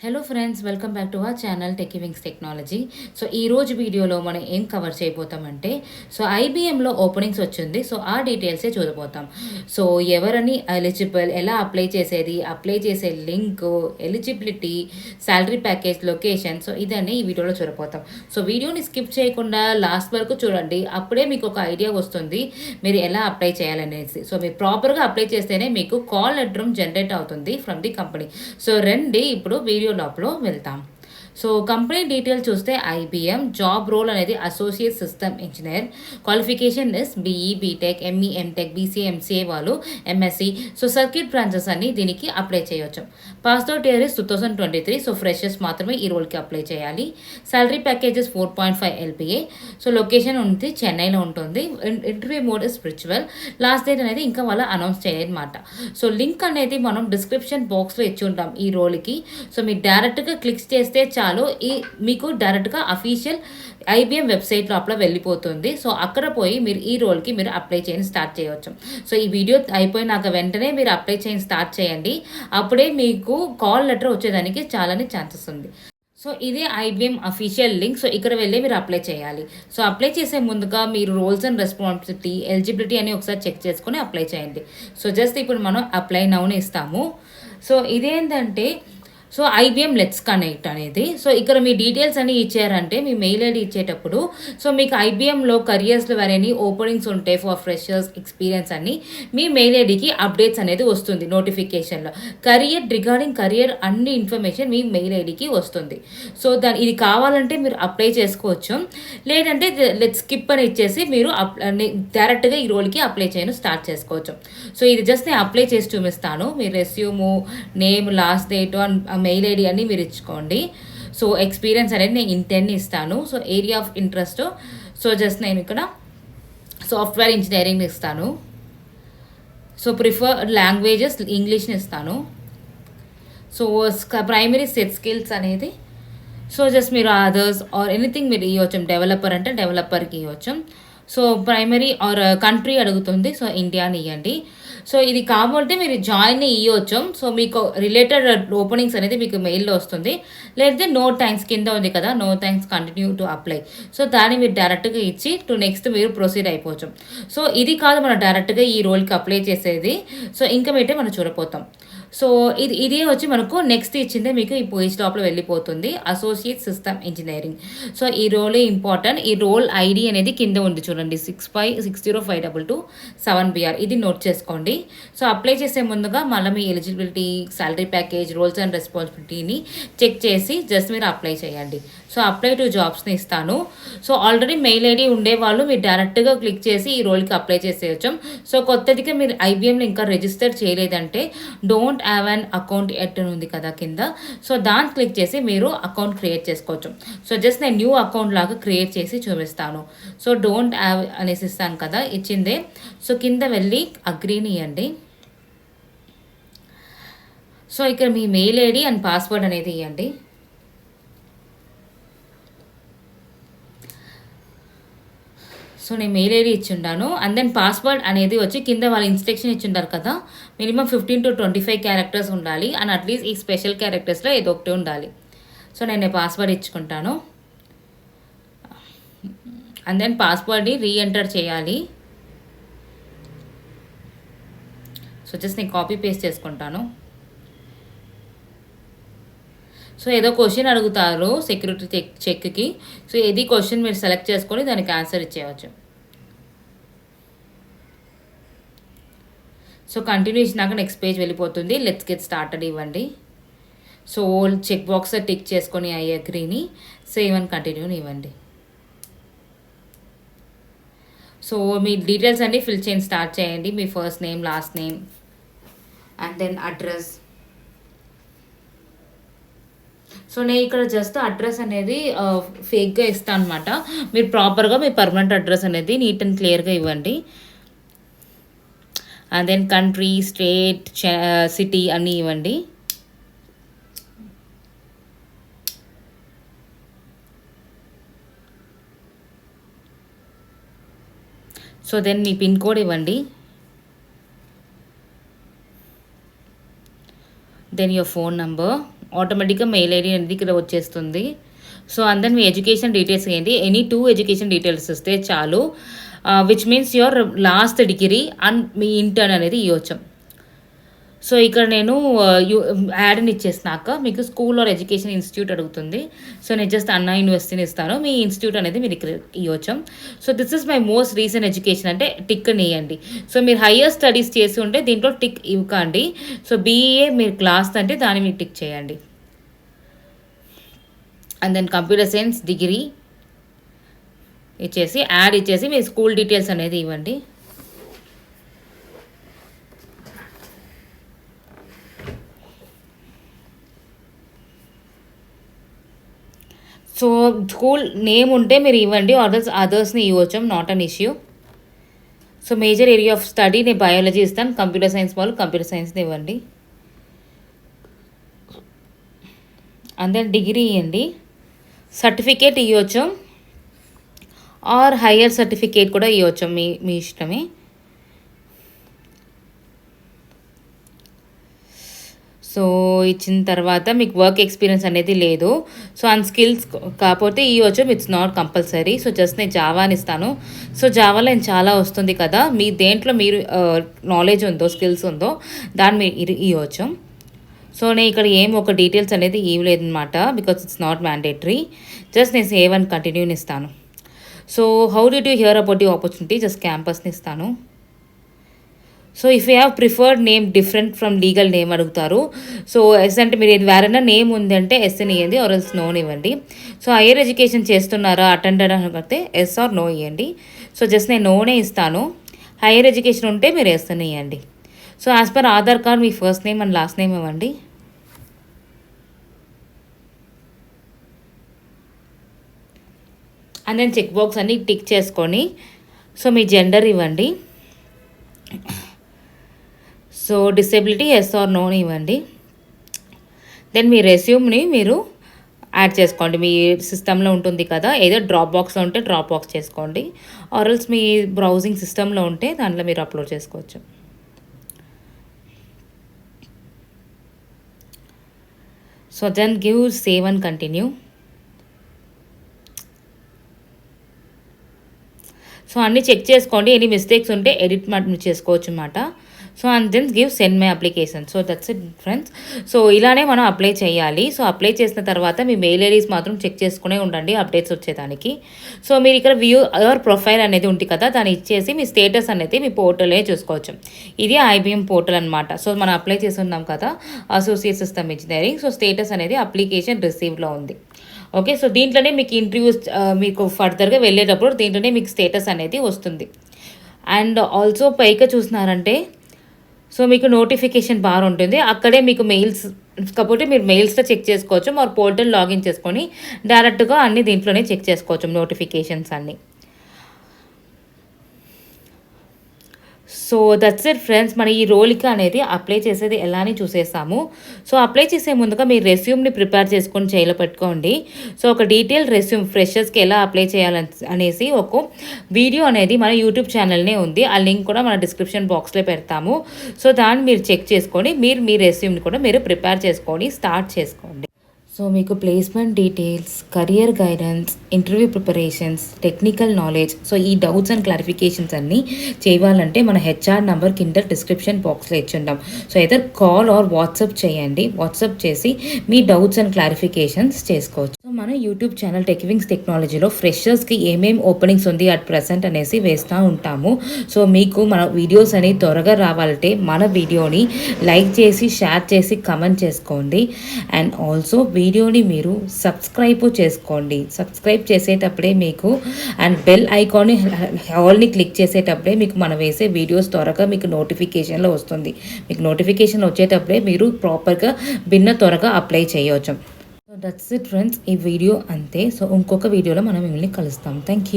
Hello friends, welcome back to our channel Techwings technology. So ఈ రోజు వీడియోలో మనం ఏం కవర్ చేయబోతామంటే, సో ఐబీఎంలో ఓపెనింగ్స్ వచ్చింది. సో ఆ డీటెయిల్సే చూడబోతాం. సో ఎవరని ఎలిజిబుల్, ఎలా అప్లై చేసేది, అప్లై చేసే link, eligibility, salary package, location, so ఇదన్నీ ఈ వీడియోలో చూడబోతాం. సో వీడియోని స్కిప్ చేయకుండా లాస్ట్ వరకు చూడండి. అప్పుడే మీకు ఒక ఐడియా వస్తుంది మీరు ఎలా అప్లై చేయాలనేసి. సో మీరు ప్రాపర్గా అప్లై చేస్తేనే మీకు కాల్ లెటర్ జనరేట్ అవుతుంది ఫ్రమ్ ది కంపెనీ. సో రండి ఇప్పుడు వీడియో లోపల వెళ్తాం. సో కంపెనీ డీటెయిల్ చూస్తే ఐబీఎం జాబ్ రోల్ అనేది associate system engineer, qualification is BE, BTech, ME, MTech, BCA, MCA వాళ్ళు ఎంఎస్సి. సో సర్క్యూట్ బ్రాంచెస్ అన్ని దీనికి అప్లై చేయొచ్చు. Pass out year is 2023. So freshers మాత్రమే ఈ రోల్కి అప్లై చేయాలి. Salary packages 4.5 LPA. So location ఉంది చెన్నైలో ఉంటుంది. Interview mode is spiritual. Last date అనేది ఇంకా వాళ్ళ అనౌన్స్ చేయలేదన్నమాట. సో లింక్ అనేది మనం డిస్క్రిప్షన్ బాక్స్లో ఇచ్చి ఉంటాం ఈ రోల్కి. సో మీరు డైరెక్ట్గా క్లిక్ చేస్తే చాలు, మీకు డైరెక్ట్గా అఫీషియల్ ఐబీఎం వెబ్సైట్ లోపల వెళ్ళిపోతుంది. సో అక్కడ పోయి మీరు ఈ రోల్కి మీరు అప్లై చేయని స్టార్ట్ చేయవచ్చు. సో ఈ వీడియో అయిపోయినాక వెంటనే మీరు అప్లై చేయని స్టార్ట్ చేయండి. అప్పుడే మీకు కాల్ లెటర్ వచ్చేదానికి చాలానే ఛాన్సెస్ ఉంది. సో ఇదే ఐబీఎం అఫీషియల్ లింక్. సో ఇక్కడ వెళ్ళి మీరు అప్లై చేయాలి. సో అప్లై చేసే ముందుగా మీరు రోల్స్ అండ్ రెస్పాన్సిబిలిటీ, ఎలిజిబిలిటీ అని ఒకసారి చెక్ చేసుకుని అప్లై చేయండి. సో జస్ట్ ఇప్పుడు మనం అప్లై నౌని ఇస్తాము. సో ఇదేంటంటే, సో ఐబీఎం లెట్స్ కనెక్ట్ అనేది, సో ఇక్కడ మీ డీటెయిల్స్ అన్ని ఇచ్చారంటే మీ మెయిల్ ఐడి ఇచ్చేటప్పుడు, సో మీకు ఐబీఎంలో కరియర్స్లో వేరేని ఓపెనింగ్స్ ఉంటాయి ఫర్ ఫ్రెషర్స్ ఎక్స్పీరియన్స్ అని మీ మెయిల్ ఐడికి అప్డేట్స్ అనేది వస్తుంది నోటిఫికేషన్లో. రిగార్డింగ్ కెరియర్ అన్ని ఇన్ఫర్మేషన్ మీ మెయిల్ ఐడికి వస్తుంది. సో ఇది కావాలంటే మీరు అప్లై చేసుకోవచ్చు, లేదంటే లెట్స్ స్కిప్ అని ఇచ్చేసి మీరు డైరెక్ట్గా ఈ రోల్కి అప్లై చేయను స్టార్ట్ చేసుకోవచ్చు. సో ఇది జస్ట్ నేను అప్లై చేసి చూపిస్తాను. మీ resume, name, last date, mail ID అన్ని మీరు ఇచ్చుకోండి. సో ఎక్స్పీరియన్స్ అనేది నేను ఇంటెన్ ఇస్తాను. So area of interest, so just నేను ఇక్కడ సాఫ్ట్వేర్ ఇంజనీరింగ్ ఇస్తాను. సో ప్రిఫర్ లాంగ్వేజెస్ ఇంగ్లీష్ని ఇస్తాను. సో ప్రైమరీ సెట్ స్కిల్స్ అనేది, సో జస్ట్ మీరు అదర్స్ ఆర్ ఎనీథింగ్ మీరు ఇవ్వచ్చు. డెవలపర్ అంటే డెవలపర్కి ఇవ్వచ్చు. సో ప్రైమరీ ఆర్ కంట్రీ అడుగుతుంది, సో ఇండియాని ఇవ్వండి. సో ఇది కావాలంటే మీరు జాయిన్ ఇవ్వచ్చు. సో మీకు రిలేటెడ్ ఓపెనింగ్స్ అనేది మీకు మెయిల్లో వస్తుంది. లేదంటే నో థ్యాంక్స్ కింద ఉంది కదా, no thanks continue to apply. So దాన్ని మీరు డైరెక్ట్గా ఇచ్చి నెక్స్ట్ మీరు ప్రొసీడ్ అయిపోవచ్చు. సో ఇది కాదు మనం డైరెక్ట్గా ఈ రోల్కి అప్లై చేసేది. సో ఇంకా అయితే మనం చూడపోతాం. సో ఇదే వచ్చి మనకు నెక్స్ట్ ఇచ్చిందే మీకు ఈ పేజ్ లోపల వెళ్ళిపోతుంది, అసోసియేట్ సిస్టమ్ ఇంజనీరింగ్. సో ఈ రోలే ఇంపార్టెంట్. ఈ రోల్ ఐడి అనేది కింద ఉంది చూడండి, 65605227BR. ఇది నోట్ చేసుకోండి. సో అప్లై చేసే ముందుగా మళ్ళీ మీ eligibility, salary package, roles and రెస్పాన్సిబిలిటీని చెక్ చేసి జస్ట్ మీరు అప్లై చేయండి. సో అప్లై టు జాబ్స్ని ఇస్తాను. సో ఆల్రెడీ మెయిల్ ఐడి ఉండేవాళ్ళు మీరు డైరెక్ట్గా క్లిక్ చేసి ఈ రోల్కి అప్లై చేసేయచ్చు. సో కొత్తదిగా మీరు ఐబీఎంలో ఇంకా రిజిస్టర్ చేయలేదంటే don't have an account at ఉంది కదా కింద, సో దాన్ని క్లిక్ చేసి మీరు అకౌంట్ క్రియేట్ చేసుకోవచ్చు. సో జస్ట్ నేను న్యూ అకౌంట్ లాగా క్రియేట్ చేసి చూపిస్తాను. సో డోంట్ హ్యావ్ అనేసి ఇస్తాను కదా, ఇచ్చిందే. సో కింద వెళ్ళి అగ్రీని ఇవ్వండి. సో ఇక్కడ మీ మెయిల్ ఐడి అండ్ పాస్వర్డ్ అనేది ఇవ్వండి. సో నేను మెయిల్ ఐడి ఇచ్చిండాను. అండ్ దెన్ పాస్వర్డ్ అనేది వచ్చి కింద వాళ్ళు ఇన్స్ట్రక్షన్ ఇచ్చిండారు కదా, మినిమం 15 to 25 క్యారెక్టర్స్ ఉండాలి. అండ్ అట్లీస్ట్ ఈ స్పెషల్ క్యారెక్టర్స్లో ఏదో ఒకటి ఉండాలి. సో నేను పాస్వర్డ్ ఇచ్చుకుంటాను. అండ్ దెన్ పాస్వర్డ్ని రీఎంటర్ చేయాలి. సో జస్ట్ నేను కాపీ పేస్ట్ చేసుకుంటాను. సో ఏదో క్వశ్చన్ అడుగుతారు సెక్యూరిటీ చెక్కి. సో ఏది క్వశ్చన్ మీరు సెలెక్ట్ చేసుకొని దానికి ఆన్సర్ ఇచ్చేయచ్చు. సో కంటిన్యూ ఇచ్చినాక నెక్స్ట్ పేజ్ వెళ్ళిపోతుంది. లెట్స్ గెట్ స్టార్టెడ్ ఇవ్వండి. సో చెక్ బాక్స్ టిక్ చేసుకొని ఐ అగ్రీని సేవ్ అండ్ కంటిన్యూని ఇవ్వండి. సో మీ డీటెయిల్స్ అన్నీ ఫిల్ చేయని స్టార్ట్ చేయండి. మీ first name, last name, and then address. So నేను ఇక్కడ జస్ట్ అడ్రస్ అనేది ఫేక్గా ఇస్తాను అనమాట. మీరు ప్రాపర్గా మీ పర్మనెంట్ అడ్రస్ అనేది నీట్ అండ్ క్లియర్గా ఇవ్వండి. And then country, state, city అన్నీ ఇవ్వండి. సో దెన్ మీ పిన్ కోడ్ ఇవ్వండి. దెన్ యువర్ ఫోన్ నంబర్, ఆటోమేటిక్గా మెయిల్ ఐడి అనేది ఇక్కడ వచ్చేస్తుంది. సో అందరు మీ ఎడ్యుకేషన్ డీటెయిల్స్ ఏంటి, ఎనీ 2 ఎడ్యుకేషన్ డీటెయిల్స్ ఇస్తే చాలు, which means your last degree and మీ ఇంటర్న్ అనేది ఇవ్వచ్చు. సో ఇక్కడ నేను యాడ్ని ఇచ్చేసినాక మీకు స్కూల్ ఆర్ ఎడ్యుకేషన్ ఇన్స్టిట్యూట్ అడుగుతుంది. సో నేను జస్ట్ అన్నా యూనివర్సిటీని ఇస్తాను, మీ ఇన్స్టిట్యూట్ అనేది మీరు ఇక్కడ ఇవ్వచ్చు. So this is my most recent education అంటే టిక్ని ఇవ్వండి. సో మీరు హయ్యర్ స్టడీస్ చేసి ఉంటే దీంట్లో టిక్ ఇవ్వకండి. సో బీఏ మీరు క్లాస్ అంటే దాన్ని మీరు టిక్ చేయండి. And then computer science degree ఇచ్చేసి యాడ్ ఇచ్చేసి మీ స్కూల్ డీటెయిల్స్ అనేది ఇవ్వండి. సో స్కూల్ నేమ్ ఉంటే మీరు ఇవ్వండి, అదర్స్ని ఇవ్వచ్చు, not an issue. So major area of study నేను బయాలజీ ఇస్తాను, కంప్యూటర్ సైన్స్ వాళ్ళు కంప్యూటర్ సైన్స్ని ఇవ్వండి. అండ్ దెన్ డిగ్రీ ఇవ్వండి. సర్టిఫికేట్ ఇవ్వచ్చు ఆర్ హయ్యర్ సర్టిఫికేట్ కూడా ఇవ్వచ్చు, మీ ఇష్టమే. సో ఇచ్చిన తర్వాత మీకు వర్క్ ఎక్స్పీరియన్స్ అనేది లేదు, సో అండ్ స్కిల్స్ కాకపోతే ఇవ్వచ్చు, it's not compulsory. So just నేను జావాని ఇస్తాను. సో జావాలో నేను చాలా వస్తుంది కదా, మీ దేంట్లో మీరు నాలెడ్జ్ ఉందో స్కిల్స్ ఉందో దాన్ని మీరు ఇవ్వచ్చు. సో నేను ఇక్కడ ఒక డీటెయిల్స్ అనేది ఇవ్వలేదు అనమాట, because it's not mandatory. Just నేను సేవ్ అండ్ కంటిన్యూని ఇస్తాను. So how did you hear about the opportunity, just క్యాంపస్ని ఇస్తాను. So if you have preferred name different from legal name అడుగుతారు. సో ఎస్ అంటే మీరు వేరైనా నేమ్ ఉందంటే ఎస్ని ఇవ్వండి, ఆర్ ఎల్స్ నోని ఇవ్వండి. సో హైయర్ ఎడ్యుకేషన్ చేస్తున్నారా అటెండర్ అని ఎస్ ఆర్ నో ఇవ్వండి. సో జస్ట్ నేను నోనే ఇస్తాను. హైయర్ ఎడ్యుకేషన్ ఉంటే మీరు ఎస్ని ఇవ్వండి. So as per Aadhaar card me first name and last name ఇవ్వండి. అండ్ దెన్ చెక్ బాక్స్ అన్ని టిక్ చేసుకొని సో మీ జెండర్ ఇవ్వండి. సో డిసేబిలిటీ ఎస్ ఆర్ నోని ఇవ్వండి. దెన్ మీ రెస్యూమ్ని మీరు యాడ్ చేసుకోండి, మీ సిస్టంలో ఉంటుంది కదా, ఏదో డ్రాప్ బాక్స్లో ఉంటే డ్రాప్ బాక్స్ చేసుకోండి, ఆర్ఎల్స్ మీ బ్రౌజింగ్ సిస్టంలో ఉంటే దాంట్లో మీరు అప్లోడ్ చేసుకోవచ్చు. So then give save and continue. So అన్నీ చెక్ చేసుకోండి, ఎనీ మిస్టేక్స్ ఉంటే ఎడిట్ చేసుకోవచ్చు అన్నమాట. So and then give send my application. So that's it friends. So ఇలానే మనం అప్లై చేయాలి. సో అప్లై చేసిన తర్వాత మీ మెయిల్ ఐడీస్ మాత్రం చెక్ చేసుకునే ఉండండి అప్డేట్స్ వచ్చేదానికి. సో మీరు ఇక్కడ వ్యూ యువర్ ప్రొఫైల్ అనేది ఉంటుంది కదా, దాన్ని ఇచ్చేసి మీ స్టేటస్ అనేది మీ పోర్టలే చూసుకోవచ్చు. ఇది ఐబిఎం పోర్టల్ అనమాట. సో మనం అప్లై చేస్తున్నాం కదా associate system engineering. So status అనేది అప్లికేషన్ రిసీవ్లో ఉంది. ఓకే, సో దీంట్లోనే మీకు ఇంటర్వ్యూస్ మీకు ఫర్దర్గా వెళ్ళేటప్పుడు దీంట్లోనే మీకు స్టేటస్ అనేది వస్తుంది. అండ్ ఆల్సో పైగా చూసినారంటే సో మీకు నోటిఫికేషన్ బార్ ఉంటుంది, అక్కడే మీకు మెయిల్స్ కాకపోతే మీరు మెయిల్స్లో చెక్ చేసుకోవచ్చు, మరి పోర్టల్ లాగిన్ చేసుకొని డైరెక్ట్గా అన్ని దీంట్లోనే చెక్ చేసుకోవచ్చు నోటిఫికేషన్స్ అన్నీ. So that's it friends. మన ఈ రోల్కి అనేది అప్లై చేసేది ఎలా అని చూసేసాము. సో అప్లై చేసే ముందుగా మీరు రెస్యూమ్ని ప్రిపేర్ చేసుకొని చేయిలో పెట్టుకోండి. సో ఒక డీటెయిల్ రెస్యూమ్ ఫ్రెషర్స్కి ఎలా అప్లై చేయాలని అనేసి ఒక వీడియో అనేది మన యూట్యూబ్ ఛానల్నే ఉంది, ఆ లింక్ కూడా మన డిస్క్రిప్షన్ బాక్స్లో పెడతాము. సో దాన్ని మీరు చెక్ చేసుకొని మీ రెస్యూమ్ని కూడా మీరు ప్రిపేర్ చేసుకొని స్టార్ట్ చేసుకోండి. సో మీకు placement details, career guidance, interview preparations, technical knowledge, so ఈ డౌట్స్ అండ్ క్లారిఫికేషన్స్ అన్నీ చేయాలంటే మన హెచ్ఆర్ నెంబర్ కింద డిస్క్రిప్షన్ బాక్స్లో ఇచ్చుంటాం. So either call or WhatsApp చేయండి, వాట్సాప్ చేసి మీ డౌట్స్ అండ్ క్లారిఫికేషన్స్ చేసుకోవచ్చు. సో మన యూట్యూబ్ ఛానల్ టెక్వింగ్స్ టెక్నాలజీలో ఫ్రెషర్స్కి ఏమేమి ఓపెనింగ్స్ ఉంది అట్ ప్రెసెంట్ అనేసి వేస్తూ ఉంటాము. సో మీకు మన వీడియోస్ అనేవి త్వరగా రావాలంటే మన వీడియోని లైక్ చేసి షేర్ చేసి కమెంట్ చేసుకోండి. అండ్ ఆల్సో వీడియోని మీరు సబ్స్క్రైబ్ చేసుకోండి. సబ్స్క్రైబ్ చేసేటప్పుడే మీకు అండ్ బెల్ ఐకాన్ని ఆల్ని క్లిక్ చేసేటప్పుడే మీకు మనం వేసే వీడియోస్ త్వరగా మీకు నోటిఫికేషన్లో వస్తుంది. మీకు నోటిఫికేషన్ వచ్చేటప్పుడే మీరు ప్రాపర్గా త్వరగా అప్లై చేయవచ్చు. సో దట్స్ ఇట్ ఫ్రెండ్స్, ఈ వీడియో అంతే. సో ఇంకొక వీడియోలో మనం మిమ్మల్ని కలుస్తాం. Thank you.